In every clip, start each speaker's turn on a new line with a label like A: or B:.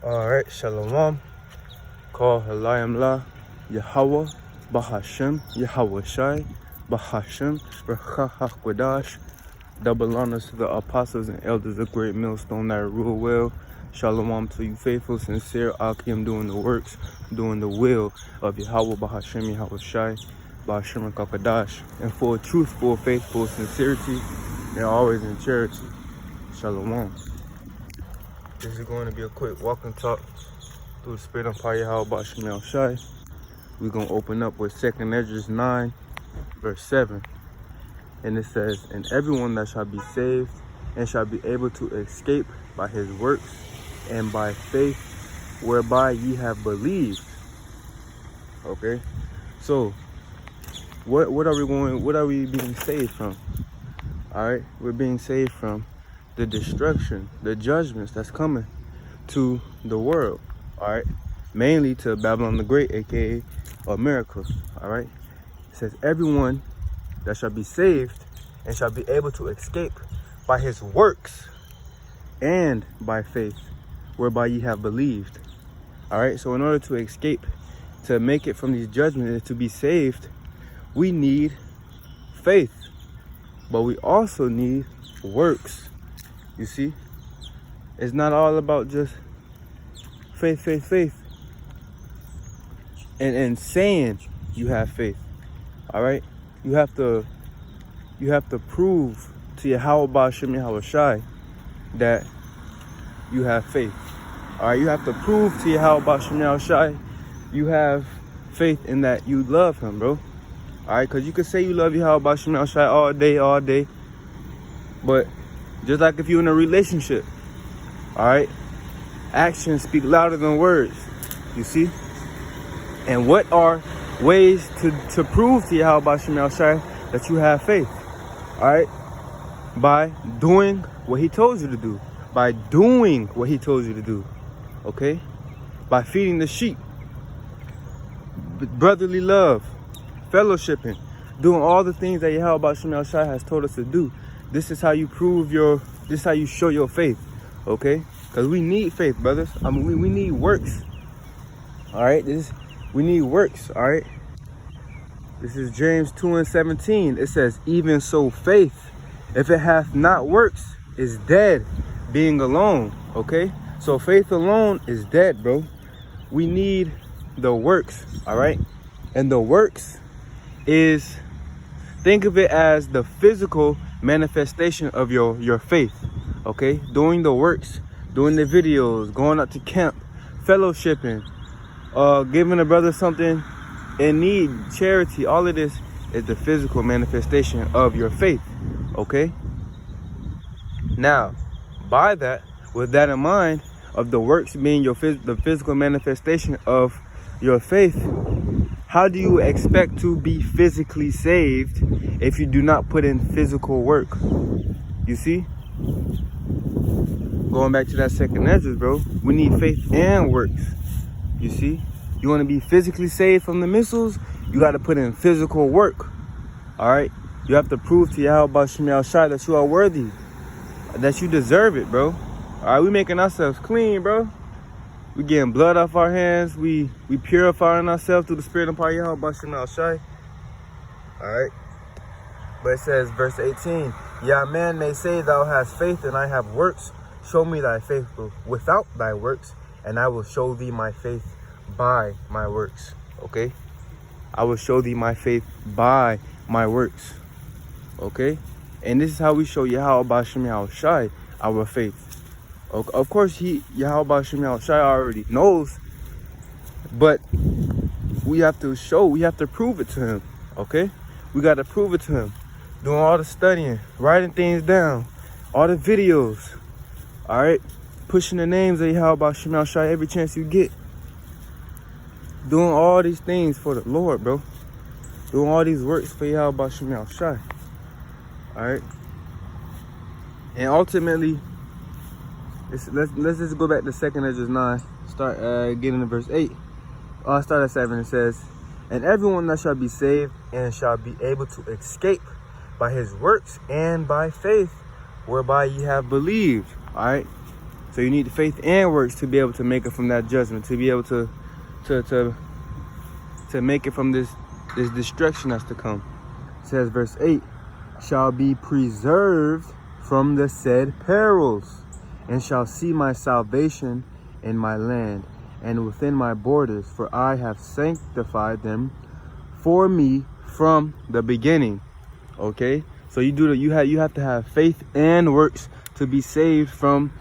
A: Alright, Shalom. Call Halayim La, Yahweh, Bahashem, Yahweh Shai, Bahashem, Rechah HaKodash. Double honors to the apostles and elders of Great Millstone that rule well. Shalom to you faithful, sincere Akim, doing the works, doing the will of Yahweh, Bahashem, Yahweh Shai, Bahashem, HaKodash, and full truth, full faith, full sincerity, and always in charity. Shalom. This is going to be a quick walk and talk through the Spirit of Yahweh Bahashem Yahweh Shai. We're going to open up with 2nd Esdras 9, verse 7. And it says, "And everyone that shall be saved and shall be able to escape by his works and by faith whereby ye have believed." Okay? So, what are we being saved from? Alright? We're being saved from the destruction, the judgments that's coming to the world. Alright? Mainly to Babylon the Great, aka America. Alright? It says, everyone that shall be saved and shall be able to escape by his works and by faith whereby ye have believed. Alright, so in order to escape, to make it from these judgments, and to be saved, we need faith, but we also need works. You see, it's not all about just faith and saying you have faith. All right, you have to prove to Yahweh Bahashem Yahweh Shai that you have faith. All right, you have to prove to Yahweh Bahashem Yahweh Shai you have faith in that you love him, bro. All right, because you could say you love Yahweh Bahashem Yahweh Shai all day, but just like if you're in a relationship, all right, actions speak louder than words, you see? And what are ways to prove to Yahweh Bahashem Yahweh Shai that you have faith? All right, by doing what he told you to do, by doing what he told you to do, okay? By feeding the sheep, brotherly love, fellowshipping, doing all the things that Yahweh Bahashem Yahweh Shai has told us to do. This is how you prove this is how you show your faith, okay? Because we need faith, brothers. I mean, we need works, all right? We need works, all right? This is James 2:17. It says, "Even so faith, if it hath not works, is dead, being alone." Okay? So faith alone is dead, bro. We need the works, all right? And the works is, think of it as the physical manifestation of your faith, okay? Doing the works, doing the videos, going out to camp, fellowshipping, giving a brother something in need, charity, all of this is the physical manifestation of your faith, okay? Now, by that, with that in mind, of the works being the physical manifestation of your faith, how do you expect to be physically saved if you do not put in physical work? You see? Going back to that 2nd Esdras, bro, we need faith and works. You see? You want to be physically saved from the missiles, you got to put in physical work. All right? You have to prove to Yahweh Bahashem Yahweh Shai that you are worthy, that you deserve it, bro. All right? We making ourselves clean, bro. We getting blood off our hands. We purifying ourselves through the Spirit of Yahweh Bahashem Yahweh Shai. All right? But it says, verse 18, "Yea, man may say thou hast faith and I have works. Show me thy faith without thy works, and I will show thee my faith by my works." Okay? I will show thee my faith by my works. Okay? And this is how we show Yahweh Bahashem Yahweh Shai our faith. Of course, Yahweh Bahashem Yahweh Shai already knows, but we have to prove it to him. Okay? We got to prove it to him. Doing all the studying, writing things down, all the videos. All right? Pushing the names of Yahweh Bahashem Yahweh Shai every chance you get. Doing all these things for the Lord, bro. Doing all these works for Yahweh Bahashem Yahweh Shai. All right? And ultimately, let's just go back to 2nd Esdras 9. Start getting to verse 8. Start at 7. It says, "And everyone that shall be saved and shall be able to escape by his works and by faith whereby ye have believed." All right? So you need faith and works to be able to make it from that judgment, to be able to make it from this destruction that's to come. It says verse 8, shall be preserved from the said perils, and shall see my salvation in my land and within my borders, for I have sanctified them for me from the beginning. Okay, so you have to have faith and works to be saved from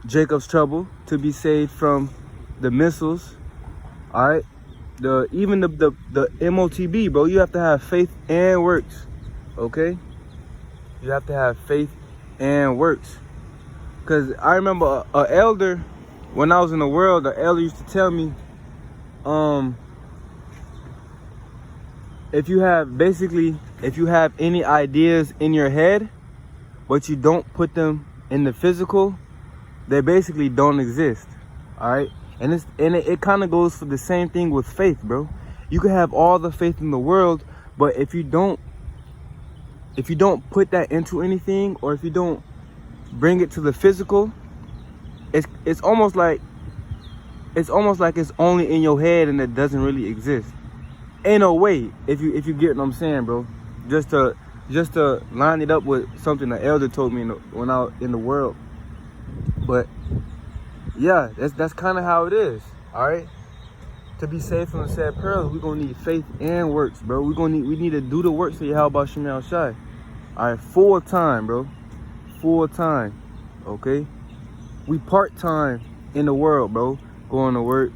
A: Jacob's trouble, to be saved from the missiles. All right, even the MOTB, bro. You have to have faith and works. Okay, you have to have faith and works. Because I remember an elder, when I was in the world, the elder used to tell me, if you have any ideas in your head, but you don't put them in the physical, they basically don't exist. All right, and it kind of goes for the same thing with faith, bro. You can have all the faith in the world, but if you don't put that into anything, or if you don't bring it to the physical, it's almost like it's only in your head and it doesn't really exist. In a way, if you get what I'm saying, bro. Just to line it up with something the elder told me when I was in the world. But yeah, that's kind of how it is. All right, to be saved from the said perils, we're gonna need faith and works, bro. We need to do the works of Yahweh Shem Yahushai. All right, full time, bro. Full time. Okay, we part time in the world, bro. Going to work,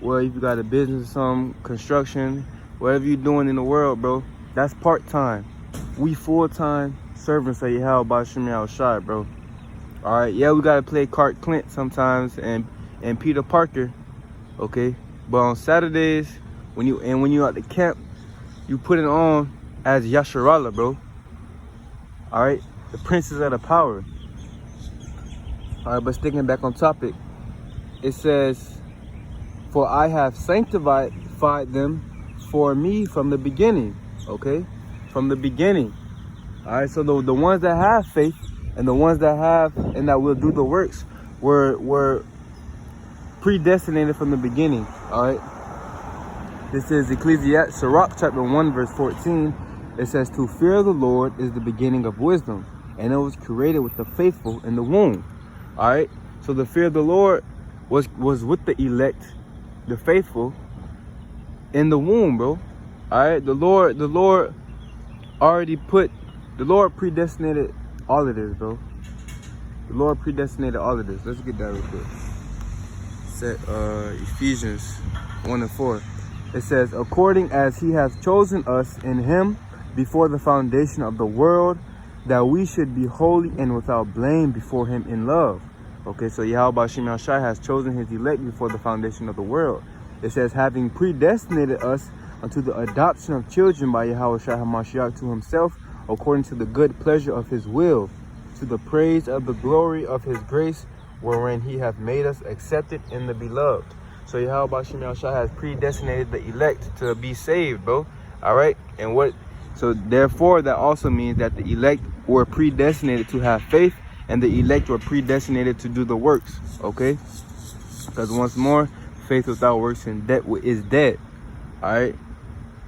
A: well, if you got a business or something, construction, whatever you're doing in the world, bro, that's part time. We full time servants of Yahweh Shem Yahushai, bro. All right, yeah, we gotta play Clark Clint sometimes and Peter Parker, okay. But on Saturdays, when you at the camp, you put it on as Yasharallah, bro. All right, the princes of the power. All right, but sticking back on topic, it says, for I have sanctified them for me from the beginning. Okay, from the beginning. All right, so the ones that have faith and the ones that have and that will do the works were predestinated from the beginning. All right, this is Ecclesiastes, Sirach chapter 1 verse 14. It says, to fear the Lord is the beginning of wisdom, and it was created with the faithful in the womb. All right, so the fear of the Lord was with the elect, the faithful, in the womb, bro. All right, the Lord predestinated all of this, bro. The Lord predestinated all of this. Let's get that real quick. Set Ephesians 1:4. It says, according as he has chosen us in him before the foundation of the world, that we should be holy and without blame before him in love. Okay, so Yahweh Shem Yahushai has chosen his elect before the foundation of the world. It says, having predestinated us unto the adoption of children by Yahweh Shai HaMashiach to himself, according to the good pleasure of his will, to the praise of the glory of his grace, wherein he hath made us accepted in the beloved. So Yahweh Shem Yahushai has predestinated the elect to be saved, bro. All right, so therefore that also means that the elect were predestinated to have faith, and the elect were predestinated to do the works. Okay, because once more, faith without works is dead. All right,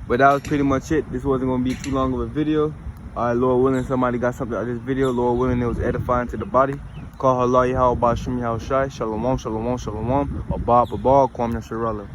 A: but that was pretty much it. This wasn't going to be too long of a video. All right, Lord willing, somebody got something out of this video. Lord willing, it was edifying to the body. Call Allah Yahweh Shem Yahushai. Shalom, shalom, shalom. Abba, Abba, Kwam Yasharallah.